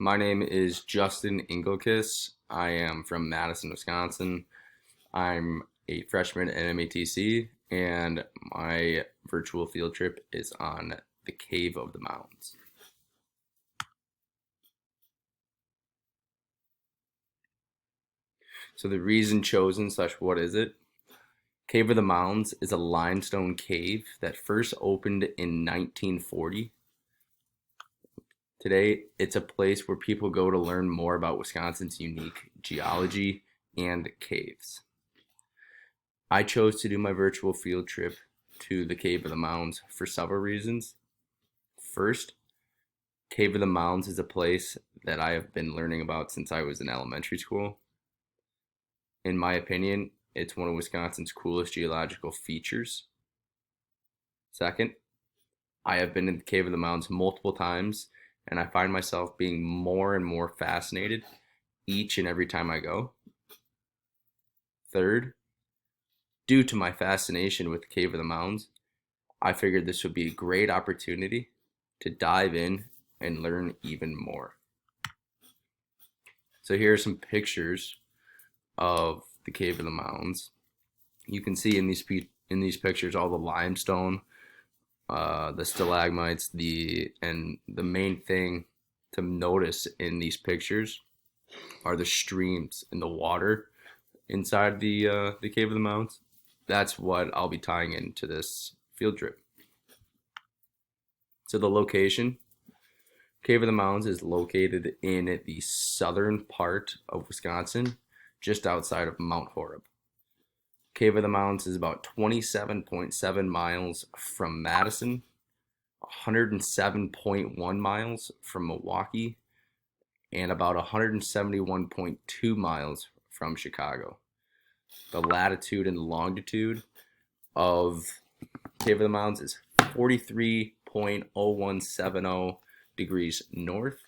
My name is Justin Engelkiss. I am from Madison, Wisconsin. I'm a freshman at MATC, and my virtual field trip is on the Cave of the Mounds. So the reason chosen slash what is it? Cave of the Mounds is a limestone cave that first opened in 1940. Today, it's a place where people go to learn more about Wisconsin's unique geology and caves. I chose to do my virtual field trip to the Cave of the Mounds for several reasons. First, Cave of the Mounds is a place that I have been learning about since I was in elementary school. In my opinion, it's one of Wisconsin's coolest geological features. Second, I have been in the Cave of the Mounds multiple times, and I find myself being more and more fascinated each and every time I go. Third, due to my fascination with the Cave of the Mounds, I figured this would be a great opportunity to dive in and learn even more. So here are some pictures of the Cave of the Mounds. You can see in these pictures all the limestone, the stalagmites, and the main thing to notice in these pictures are the streams and the water inside the Cave of the Mounds. That's what I'll be tying into this field trip. So the location, Cave of the Mounds is located in the southern part of Wisconsin, just outside of Mount Horeb. Cave of the Mounds is about 27.7 miles from Madison, 107.1 miles from Milwaukee, and about 171.2 miles from Chicago. The latitude and longitude of Cave of the Mounds is 43.0170 degrees north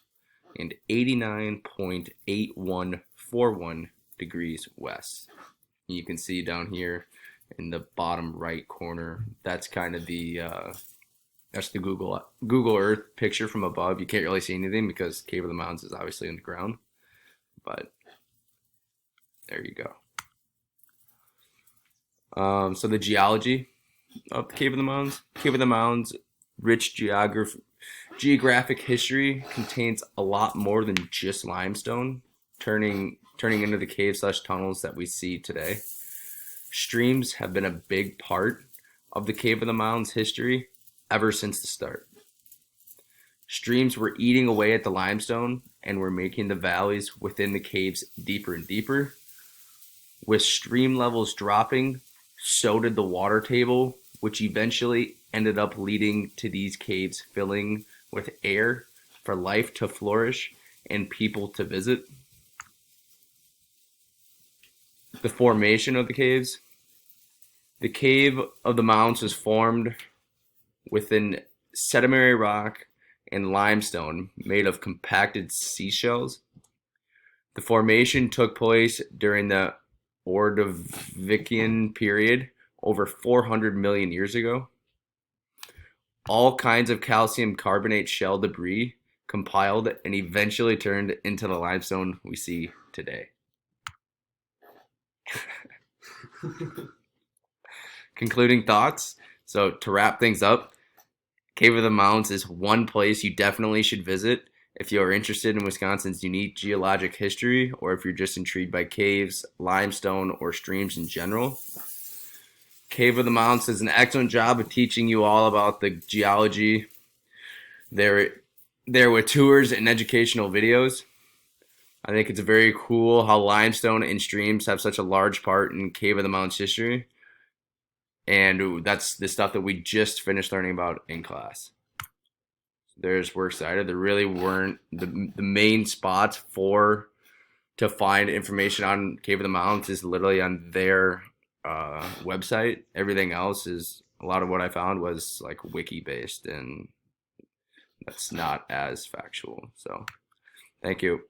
and 89.8141 degrees west. You can see down here in the bottom right corner, that's kind of that's the Google Earth picture from above. You can't really see anything because Cave of the Mounds is obviously in the ground, but there you go. So the geology of the Cave of the Mounds. Cave of the Mounds, rich geographic history, contains a lot more than just limestone, turning into the cave/tunnels that we see today. Streams have been a big part of the Cave of the Mounds history ever since the start. Streams were eating away at the limestone and were making the valleys within the caves deeper and deeper. With stream levels dropping, so did the water table, which eventually ended up leading to these caves filling with air for life to flourish and people to visit. The formation of the caves. The Cave of the Mounds was formed within sedimentary rock and limestone made of compacted seashells. The formation took place during the Ordovician period, over 400 million years ago. All kinds of calcium carbonate shell debris compiled and eventually turned into the limestone we see today. Concluding thoughts. So to wrap things up, Cave of the Mounds is one place you definitely should visit if you are interested in Wisconsin's unique geologic history, or if you're just intrigued by caves, limestone, or streams in general. Cave of the Mounds does an excellent job of teaching you all about the geology. There with tours and educational videos. I think it's very cool how limestone and streams have such a large part in Cave of the Mounds history. And that's the stuff that we just finished learning about in class. We're excited. There really weren't the main spots to find information on Cave of the Mounds is literally on their website. Everything else is, a lot of what I found was like wiki based, and that's not as factual. So thank you.